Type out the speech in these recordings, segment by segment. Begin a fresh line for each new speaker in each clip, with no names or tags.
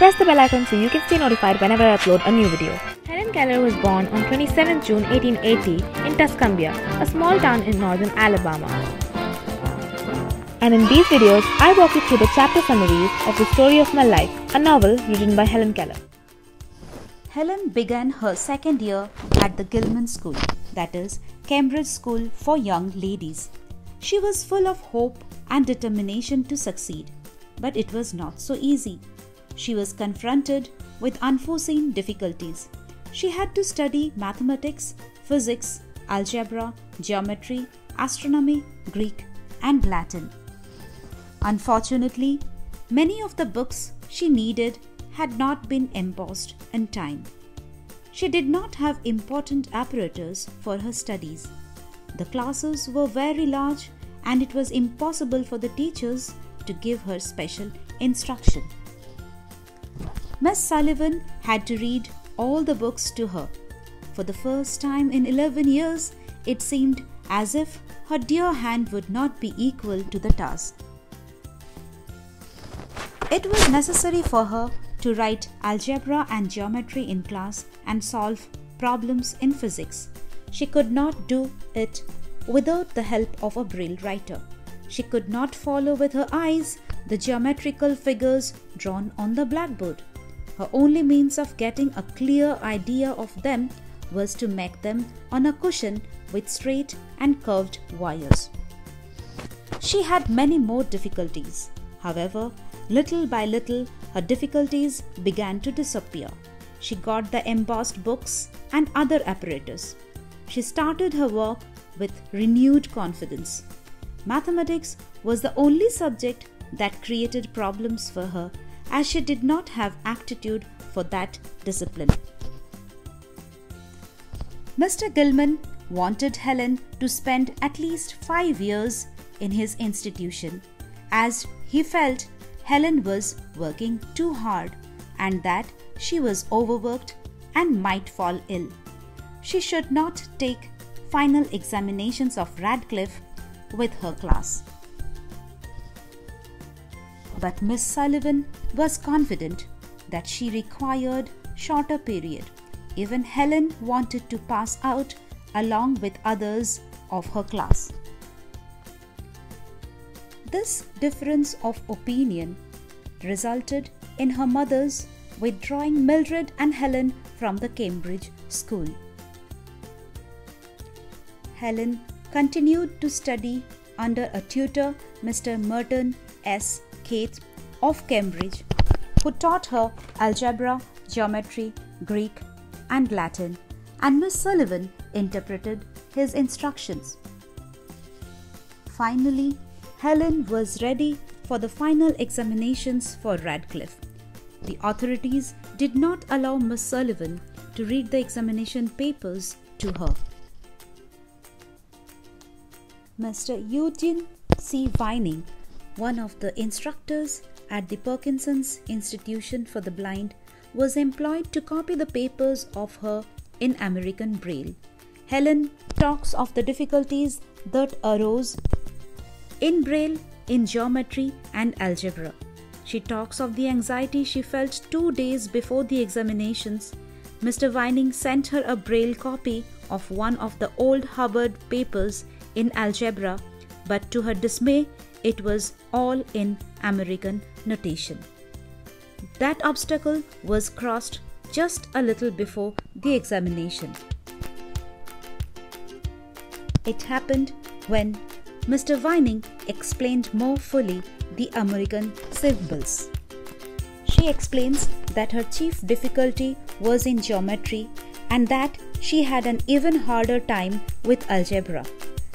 Press the bell icon so you can stay notified whenever I upload a new video. Helen Keller was born on 27 June 1880 in Tuscumbia, a small town in northern Alabama. And in these videos, I walk you through the chapter summaries of The Story of My Life, a novel written by Helen Keller.
Helen began her second year at the Gilman School, that is, Cambridge School for Young Ladies. She was full of hope and determination to succeed, but it was not so easy. She was confronted with unforeseen difficulties. She had to study mathematics, physics, algebra, geometry, astronomy, Greek, and Latin. Unfortunately, many of the books she needed had not been embossed in time. She did not have important apparatus for her studies. The classes were very large and it was impossible for the teachers to give her special instruction. Miss Sullivan had to read all the books to her. For the first time in 11 years, it seemed as if her dear hand would not be equal to the task. It was necessary for her to write algebra and geometry in class and solve problems in physics. She could not do it without the help of a braille writer. She could not follow with her eyes the geometrical figures drawn on the blackboard. Her only means of getting a clear idea of them was to make them on a cushion with straight and curved wires. She had many more difficulties. However, little by little, her difficulties began to disappear. She got the embossed books and other apparatus. She started her work with renewed confidence. Mathematics was the only subject that created problems for her, as she did not have aptitude for that discipline. Mr. Gilman wanted Helen to spend at least 5 years in his institution, as he felt Helen was working too hard and that she was overworked and might fall ill. She should not take final examinations of Radcliffe with her class. But Miss Sullivan was confident that she required shorter period. Even Helen wanted to pass out along with others of her class. This difference of opinion resulted in her mother's withdrawing Mildred and Helen from the Cambridge school. Helen continued to study under a tutor, Mr. Merton S. Keith of Cambridge, who taught her algebra, geometry, Greek, and Latin, and Miss Sullivan interpreted his instructions. Finally, Helen was ready for the final examinations for Radcliffe. The authorities did not allow Miss Sullivan to read the examination papers to her. Mr. Eugene C. Vining, one of the instructors at the Parkinson's Institution for the Blind, was employed to copy the papers of her in American Braille. Helen talks of the difficulties that arose in Braille, in geometry and algebra. She talks of the anxiety she felt 2 days before the examinations. Mr. Vining sent her a Braille copy of one of the old Hubbard papers in algebra, but to her dismay, it was all in American notation. That obstacle was crossed just a little before the examination. It happened when Mr. Vining explained more fully the American symbols. She explains that her chief difficulty was in geometry and that she had an even harder time with algebra.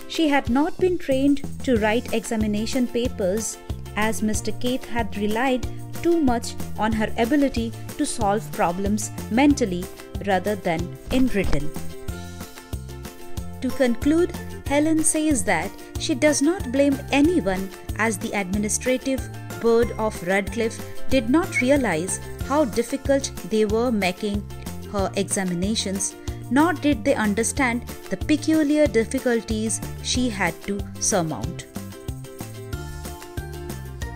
She had not been trained to write examination papers, as Mr. Keith had relied too much on her ability to solve problems mentally rather than in written. To conclude, Helen says that she does not blame anyone, as the administrative board of Radcliffe did not realize how difficult they were making her examinations, nor did they understand the peculiar difficulties she had to surmount.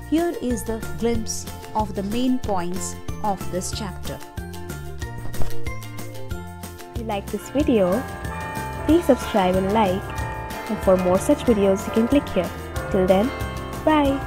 Here is the glimpse of the main points of this chapter.
If you like this video, please subscribe and like. And for more such videos, you can click here. Till then, bye.